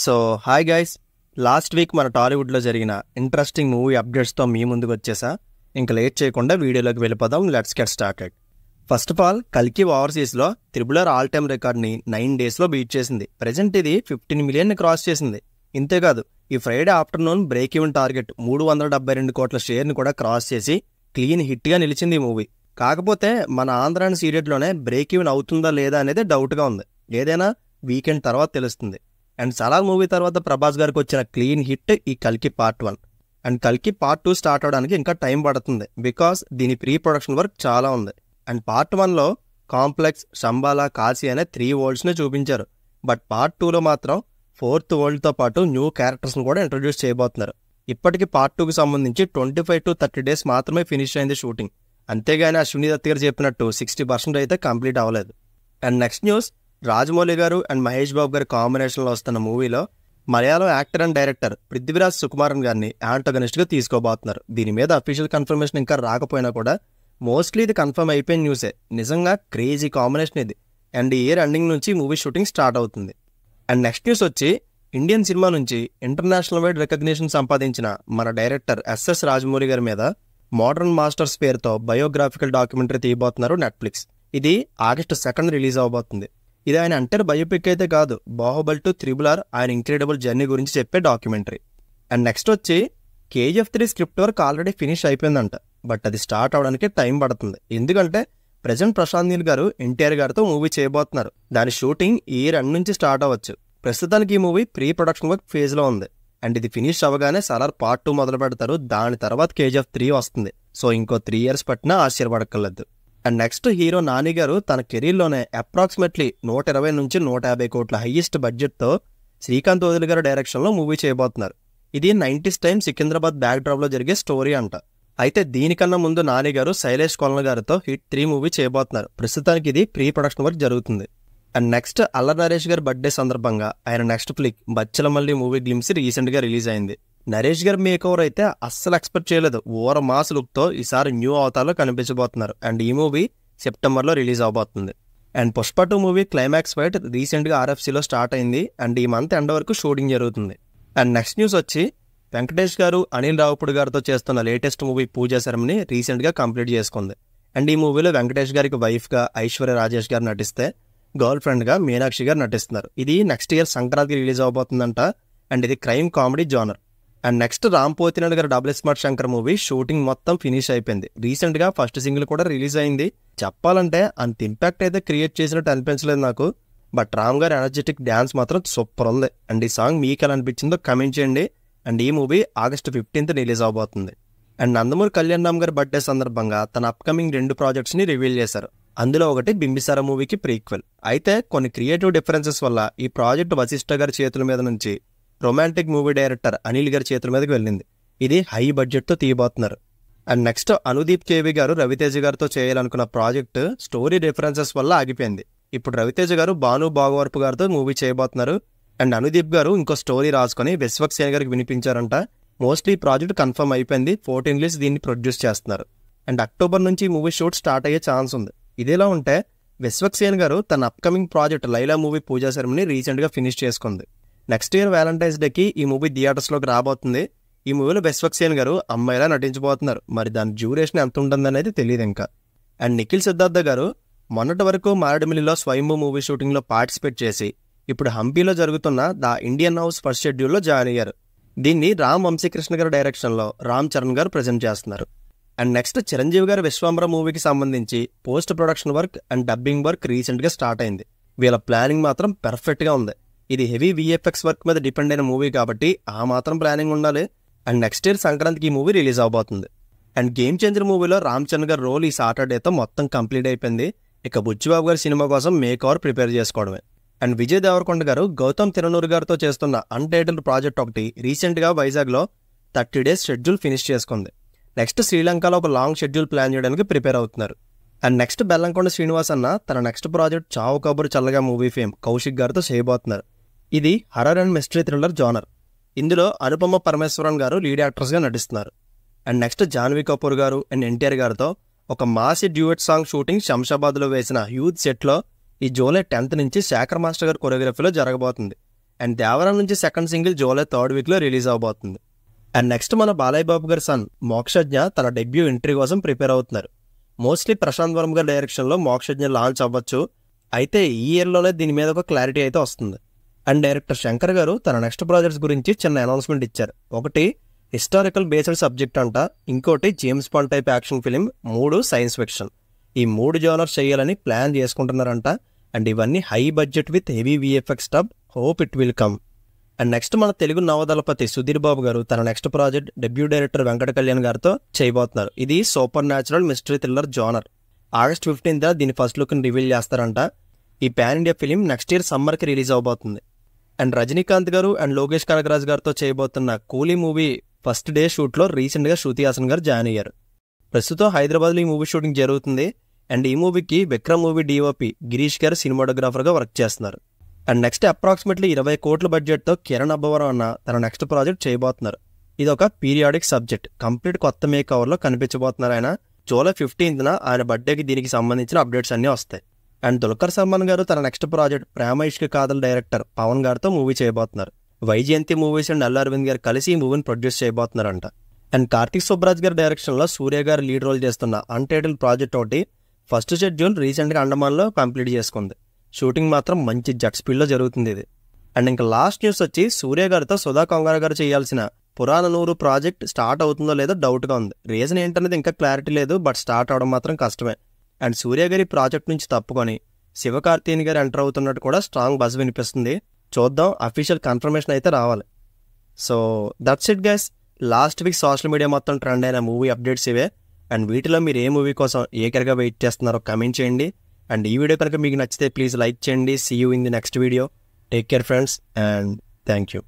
So hi guys, last week మన టాలీవుడ్లో జరిగిన ఇంట్రెస్టింగ్ మూవీ అప్డేట్స్తో మీ ముందుకు వచ్చేసా. ఇంకా లేట్ చేయకుండా వీడియోలోకి వెళ్ళిపోదాం. Let's get started. First of all, కల్కి ఓవర్సీస్లో త్రిబులర్ ఆల్ టైమ్ రికార్డ్ని 9 డేస్లో బీట్ చేసింది. ప్రజెంట్ ఇది 15 మిలియన్ని క్రాస్ చేసింది. ఇంతేకాదు, ఈ Friday afternoon break even target 372 కోట్ల షేర్ని కూడా క్రాస్ చేసి క్లీన్ హిట్గా నిలిచింది ఈ మూవీ. కాకపోతే మన ఆంధ్ర అండ్ సీరియట్లోనే బ్రేక్ ఈవెన్ అవుతుందా లేదా అనేది డౌట్గా ఉంది. ఏదైనా వీకెండ్ తర్వాత తెలుస్తుంది. అండ్ సలార్ మూవీ తర్వాత ప్రభాస్ గారికి వచ్చిన క్లీన్ హిట్ ఈ కల్కి పార్ట్ 1. అండ్ కల్కి పార్ట్ 2 స్టార్ట్ అవడానికి ఇంకా టైం పడుతుంది, బికాస్ దీని ప్రీ ప్రొడక్షన్ వర్క్ చాలా ఉంది. అండ్ పార్ట్ 1లో కాంప్లెక్స్, శంబాలా, కాశీ అనే 3 వరల్డ్స్ని చూపించారు. బట్ పార్ట్ 2లో మాత్రం 4th వరల్డ్తో పాటు న్యూ క్యారెక్టర్స్ని కూడా ఇంట్రొడ్యూస్ చేయబోతున్నారు. ఇప్పటికీ పార్ట్ 2కి సంబంధించి 25 to 30 డేస్ మాత్రమే ఫినిష్ అయింది షూటింగ్. అంతేగాని అశ్విని దత్ గారు చెప్పినట్టు 60% అయితే కంప్లీట్ అవ్వలేదు. అండ్ నెక్స్ట్ న్యూస్, రాజమౌళి గారు అండ్ మహేష్ బాబు గారి కాంబినేషన్లో వస్తున్న మూవీలో Malayalam actor and director Prithviraj Sukumaran గారిని యాంటగనిస్ట్గా తీసుకోబోతున్నారు. దీని మీద అఫీషియల్ కన్ఫర్మేషన్ ఇంకా రాకపోయినా కూడా మోస్ట్లీ ఇది కన్ఫర్మ్ అయిపోయిన న్యూసే. నిజంగా క్రేజీ కాంబినేషన్ ఇది. అండ్ ఈ ఇయర్ ఎండింగ్ నుంచి మూవీ షూటింగ్ స్టార్ట్ అవుతుంది. అండ్ నెక్స్ట్ న్యూస్ వచ్చి, ఇండియన్ సినిమా నుంచి ఇంటర్నేషనల్ వైడ్ రికగ్నిషన్ సంపాదించిన మన డైరెక్టర్ ఎస్ఎస్ రాజమౌళి గారి మీద మోడర్న్ మాస్టర్స్ పేరుతో బయోగ్రాఫికల్ డాక్యుమెంటరీ తీయబోతున్నారు నెట్ఫ్లిక్స్. ఇది August 2 రిలీజ్ అవబోతుంది. ఇది ఆయన అంటర్ బయోపిక్ అయితే కాదు, బాహుబలి టు త్రిబుల్ ఆయన ఇంక్రెడిబుల్ జర్నీ గురించి చెప్పే డాక్యుమెంటరీ. అండ్ నెక్స్ట్ వచ్చి, KGF 3 script work already finish అయిపోయిందంట. బట్ అది స్టార్ట్ అవడానికి టైం పడుతుంది. ఎందుకంటే ప్రజెంట్ ప్రశాంత్ నీల్ గారు ఎన్టీఆర్ గారితో మూవీ చేయబోతున్నారు. దాని షూటింగ్ ఈ ఇయర్ ఎండ్ నుంచి స్టార్ట్ అవ్వచ్చు. ప్రస్తుతానికి ఈ మూవీ ప్రీ ప్రొడక్షన్ వర్క్ ఫేజ్లో ఉంది. అండ్ ఇది ఫినిష్ అవ్వగానే సలార్ పార్ట్ 2 మొదలు పెడతారు. దాని తర్వాత KGF 3 వస్తుంది. సో ఇంకో 3 years పట్టినా ఆశ్చర్యపడక్కర్లేదు. అండ్ నెక్స్ట్, హీరో నాని గారు తన కెరీర్లోనే అప్రాక్సిమేట్లీ 120 నుంచి 150 కోట్ల హైయెస్ట్ బడ్జెట్తో శ్రీకాంత్ వదిలి గారి డైరెక్షన్లో మూవీ చేయబోతున్నారు. ఇది 90s టైం సికింద్రాబాద్ బ్యాక్ డ్రాప్లో జరిగే స్టోరీ అంట. అయితే దీనికన్నా ముందు నాని గారు శైలేష్ కొలన్ గారితో హిట్ 3 మూవీ చేయబోతున్నారు. ప్రస్తుతానికి ఇది ప్రీ ప్రొడక్షన్ వర్క్ జరుగుతుంది. అండ్ నెక్స్ట్, అల్లరి నరేష్ గారి బర్త్డే సందర్భంగా ఆయన next flick Bachhala Malli movie glimpse రీసెంట్గా రిలీజ్ అయింది. నరేష్ గారి మేక్ ఓవర్ అయితే అస్సలు ఎక్స్పెక్ట్ చేయలేదు. ఓవర్ మాస్ లుక్తో ఈసారి న్యూ అవతార్లో కనిపించబోతున్నారు. అండ్ ఈ మూవీ సెప్టెంబర్లో రిలీజ్ అవబోతుంది. And Pushpa 2 movie climax fight రీసెంట్గా RFCలో స్టార్ట్ అయింది. అండ్ ఈ మంత్ ఎండ్ వరకు షూటింగ్ జరుగుతుంది. అండ్ నెక్స్ట్ న్యూస్ వచ్చి, వెంకటేష్ గారు అనిల్ రావుపూడి గారితో చేస్తున్న లేటెస్ట్ మూవీ పూజా శర్మని రీసెంట్గా కంప్లీట్ చేసుకుంది. అండ్ ఈ మూవీలో వెంకటేష్ గారికి వైఫ్గా ఐశ్వర్య రాజేష్ గారు నటిస్తే, గర్ల్ ఫ్రెండ్గా మీనాక్షి గారు నటిస్తున్నారు. ఇది నెక్స్ట్ ఇయర్ సంక్రాంతికి రిలీజ్ అవబోతుందంట. అండ్ ఇది crime comedy genre. And next, Ram Pothineni గారు double smart Shankar movie shooting మొత్తం ఫినిష్ అయిపోయింది. రీసెంట్గా ఫస్ట్ సింగిల్ కూడా రిలీజ్ అయింది. చెప్పాలంటే అంత ఇంపాక్ట్ అయితే క్రియేట్ చేసినట్టు అనిపించలేదు నాకు. బట్ రామ్ గారి ఎనర్జెటిక్ డ్యాన్స్ మాత్రం సూపర్ ఉంది. అండ్ ఈ సాంగ్ మీకు ఎలా అనిపించిందో కమెంట్ చేయండి. అండ్ ఈ మూవీ August 15 రిలీజ్ అవబోతుంది. అండ్ నందమూరి కళ్యాణ్ రామ్ గారి బర్త్డే సందర్భంగా తన అప్కమింగ్ 2 ప్రాజెక్ట్స్ని రివీల్ చేశారు. అందులో ఒకటి బింబిసార మూవీకి ప్రీక్వెల్. అయితే కొన్ని క్రియేటివ్ డిఫరెన్సెస్ వల్ల ఈ ప్రాజెక్ట్ వశిష్ఠ గారి చేతుల మీద నుంచి రొమాంటిక్ మూవీ డైరెక్టర్ అనిల్ గారి చేతుల మీదకి వెళ్ళింది. ఇది హై బడ్జెట్తో తీయబోతున్నారు. అండ్ నెక్స్ట్, అనుదీప్ కేవి గారు రవితేజ గారితో చేయాలనుకున్న ప్రాజెక్ట్ స్టోరీ డిఫరెన్సెస్ వల్ల ఆగిపోయింది. ఇప్పుడు రవితేజ గారు భాను భాగవరపు గారితో మూవీ చేయబోతున్నారు. అండ్ అనుదీప్ గారు ఇంకో స్టోరీ రాసుకొని విశ్వక్ సేన్ గారికి వినిపించారంట. మోస్ట్లీ ప్రాజెక్ట్ కన్ఫర్మ్ అయిపోయింది. 14 రిలీజ్ దీన్ని ప్రొడ్యూస్ చేస్తున్నారు. అండ్ అక్టోబర్ నుంచి మూవీ షూట్ స్టార్ట్ అయ్యే ఛాన్స్ ఉంది. ఇదిలా ఉంటే విశ్వక్ సేన్ గారు తన అప్కమింగ్ ప్రాజెక్ట్ లైలా మూవీ పూజా శర్మని రీసెంట్గా ఫినిష్ చేసుకుంది. నెక్స్ట్ ఇయర్ వ్యాలంటైన్స్ డేకి ఈ మూవీ థియేటర్స్లోకి రాబోతుంది. ఈ మూవీలో విశ్వక్ సేన్ గారు అమ్మాయిలా నటించబోతున్నారు. మరి దాని డ్యూరేషన్ ఎంత ఉంటుందనేది తెలియదు ఇంకా. అండ్ నిఖిల్ సిద్ధార్థ గారు మొన్నటి వరకు మారేడుమిల్లిలో స్వయంభూ మూవీ షూటింగ్లో పార్టిసిపేట్ చేసి ఇప్పుడు హంపీలో జరుగుతున్న ద ఇండియన్ హౌస్ ఫస్ట్ షెడ్యూల్లో జాయిన్ అయ్యారు. దీన్ని రామ్ వంశీకృష్ణ గారి డైరెక్షన్లో రామ్ చరణ్ గారు ప్రజెంట్ చేస్తున్నారు. అండ్ నెక్స్ట్, చిరంజీవి గారి విశ్వాంబర మూవీకి సంబంధించి post production work and dubbing work రీసెంట్గా స్టార్ట్ అయింది. వీళ్ళ ప్లానింగ్ మాత్రం పర్ఫెక్ట్గా ఉంది. ఇది హెవీ VFX వర్క్ మీద డిపెండ్ అయిన మూవీ కాబట్టి ఆ మాత్రం ప్లానింగ్ ఉండాలి. అండ్ నెక్స్ట్ ఇయర్ సంక్రాంతికి ఈ మూవీ రిలీజ్ అవబోతుంది. అండ్ గేమ్ చేంజర్ మూవీలో రామ్ చరణ్ గారి రోల్ ఈ సాటర్డేతో మొత్తం కంప్లీట్ అయిపోయింది. ఇక బుచ్చిబాబు గారి సినిమా కోసం మేక్ ఓవర్ ప్రిపేర్ చేసుకోవడమే. అండ్ విజయ్ దేవరకొండ గారు గౌతమ్ తిరునూరు గారితో చేస్తున్న అన్టైటిల్డ్ ప్రాజెక్ట్ ఒకటి రీసెంట్గా వైజాగ్లో 30 డేస్ షెడ్యూల్ ఫినిష్ చేసుకుంది. నెక్స్ట్ శ్రీలంకలో ఒక లాంగ్ షెడ్యూల్ ప్లాన్ చేయడానికి ప్రిపేర్ అవుతున్నారు. అండ్ నెక్స్ట్, బెల్లంకొండ శ్రీనివాస్ అన్న తన నెక్స్ట్ ప్రాజెక్ట్ చావు కబురు చల్లగా మూవీ ఫేమ్ కౌశిక్ గారితో చేయబోతున్నారు. ఇది horror and mystery thriller genre. ఇందులో అనుపమ పరమేశ్వరన్ గారు లీడ్ యాక్టర్స్గా నటిస్తున్నారు. అండ్ నెక్స్ట్, జాన్వీ కపూర్ గారు అండ్ ఎన్టీఆర్ గారితో ఒక మాసి డ్యూయట్ సాంగ్ షూటింగ్ శంషాబాద్లో వేసిన హ్యూజ్ సెట్లో ఈ జూలై 10th నుంచి శేఖర్ మాస్టర్ గారి కొరియోగ్రఫీలో జరగబోతుంది. అండ్ దేవరం నుంచి సెకండ్ సింగిల్ జూలై 3rd వీక్లో రిలీజ్ అవబోతుంది. అండ్ నెక్స్ట్ మన బాలయ్య బాబు గారి సన్ మోక్షజ్ఞ తన డెబ్యూ ఎంట్రీ కోసం ప్రిపేర్ అవుతున్నారు. మోస్ట్లీ ప్రశాంత్ వర్మ గారి డైరెక్షన్లో మోక్షజ్ఞ లాంచ్ అవ్వచ్చు. అయితే ఈ ఇయర్లోనే దీని మీద ఒక క్లారిటీ అయితే వస్తుంది. అండ్ డైరెక్టర్ శంకర్ గారు తన నెక్స్ట్ ప్రాజెక్ట్స్ గురించి చిన్న అనౌన్స్మెంట్ ఇచ్చారు. ఒకటి హిస్టారికల్ బేస్డ్ సబ్జెక్ట్ అంట, ఇంకోటి James bond type action film, 3 science fiction. ఈ 3 జోనర్స్ చేయాలని ప్లాన్ చేసుకుంటున్నారంట. అండ్ ఇవన్నీ high budget with heavy VFX stub. Hope it will come. And next మన తెలుగు నవదళపతి సుధీర్ బాబు గారు తన next project debut director Venkata Kalyan గారితో చేయబోతున్నారు. ఇది super natural mystery thriller genre. August 15th దీని ఫస్ట్ లుక్ని రివీల్ చేస్తారంట. ఈ pan India film next year సమ్మర్కి రిలీజ్ అవబోతుంది. అండ్ రజనీకాంత్ గారు అండ్ లోకేష్ కనగరాజ్ గారితో చేయబోతున్న కూలీ మూవీ ఫస్ట్ డే షూట్లో రీసెంట్గా శృతి హాసన్ గారు జాయిన్ అయ్యారు. ప్రస్తుతం హైదరాబాద్లో ఈ మూవీ షూటింగ్ జరుగుతుంది. అండ్ ఈ మూవీకి విక్రమ్ మూవీ డిఓపి గిరీష్ గారు సినిమాటోగ్రాఫర్గా వర్క్ చేస్తున్నారు. అండ్ నెక్స్ట్ అప్రాక్సిమేట్లీ 20 కోట్ల బడ్జెట్తో కిరణ్ అబ్బవరం అన్న తన నెక్స్ట్ ప్రాజెక్ట్ చేయబోతున్నారు. ఇది ఒక పీరియాడిక్ సబ్జెక్ట్, కంప్లీట్ కొత్త మేక్ కవర్లో కనిపించబోతున్నారు ఆయన. జూలై 15th ఆయన బర్త్డేకి దీనికి సంబంధించిన అప్డేట్స్ అన్నీ వస్తాయి. అండ్ దుల్కర్ సల్మాన్ గారు తన నెక్స్ట్ ప్రాజెక్ట్ ప్రేమ ఇష్క్ కాదల్ డైరెక్టర్ పవన్ గారితో మూవీ చేయబోతున్నారు. వైజయంతి మూవీస్ అండ్ అల్లు అరవింద్ గారు కలిసి ఈ మూవీని ప్రొడ్యూస్ చేయబోతున్నారంట. అండ్ కార్తిక్ సుబ్బరాజ్ గారి డైరెక్షన్లో సూర్య గారు లీడ్ రోల్ చేస్తున్న అన్టైటిల్ ప్రాజెక్ట్ ఒకటి ఫస్ట్ షెడ్యూల్ రీసెంట్గా అండమాన్లో కంప్లీట్ చేసుకుంది. షూటింగ్ మాత్రం మంచి జట్ స్పీడ్లో జరుగుతుంది ఇది. అండ్ ఇంకా లాస్ట్ న్యూస్ వచ్చి సూర్య గారితో సుధా కొంగర గారు చేయాల్సిన పురాణనూరు ప్రాజెక్ట్ స్టార్ట్ అవుతుందో లేదో డౌట్గా ఉంది. రీజన్ ఏంటనేది ఇంకా క్లారిటీ లేదు, బట్ స్టార్ట్ అవడం మాత్రం కష్టమే. అండ్ సూర్య గారి ప్రాజెక్ట్ నుంచి తప్పుకొని శివకార్తీయన్ గారు ఎంటర్ అవుతున్నట్టు కూడా స్ట్రాంగ్ బజ్ వినిపిస్తుంది. చూద్దాం, అఫీషియల్ కన్ఫర్మేషన్ అయితే రావాలి. So that's it guys. Last week social media మొత్తం ట్రెండ్ అయిన మూవీ అప్డేట్స్ ఇవే. అండ్ వీటిలో మీరు ఏ మూవీ కోసం ఏకరగా వెయిట్ చేస్తున్నారో కమెంట్ చేయండి. అండ్ ఈ వీడియో కనుక మీకు నచ్చితే ప్లీజ్ లైక్ చేయండి. See you in the next video. Take care friends and thank you.